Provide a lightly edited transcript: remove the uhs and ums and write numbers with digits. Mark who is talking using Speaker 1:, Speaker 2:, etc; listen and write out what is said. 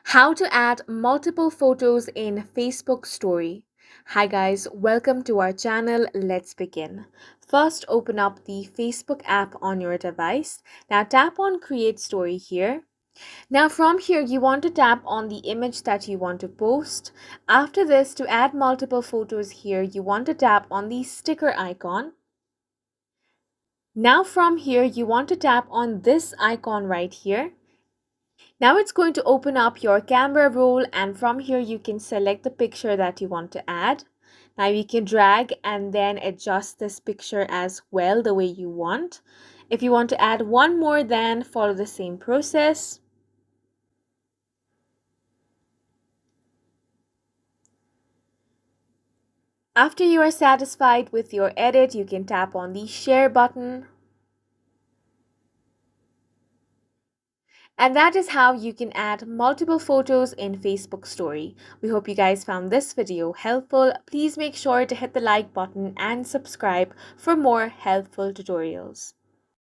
Speaker 1: How to add multiple photos in Facebook story. Hi guys, welcome to our channel. Let's begin. First, open up the Facebook app on your device. Now tap on create story here. Now from here, you want to tap on the image that you want to post. After this, to add multiple photos here, you want to tap on the sticker icon. Now from here, you want to tap on this icon right here. Now it's going to open up your camera roll, and from here you can select the picture that you want to add. Now you can drag and then adjust this picture as well the way you want. If you want to add one more, then follow the same process. After you are satisfied with your edit, you can tap on the share button. And that is how you can add multiple photos in Facebook story. We hope you guys found this video helpful. Please make sure to hit the like button and subscribe for more helpful tutorials.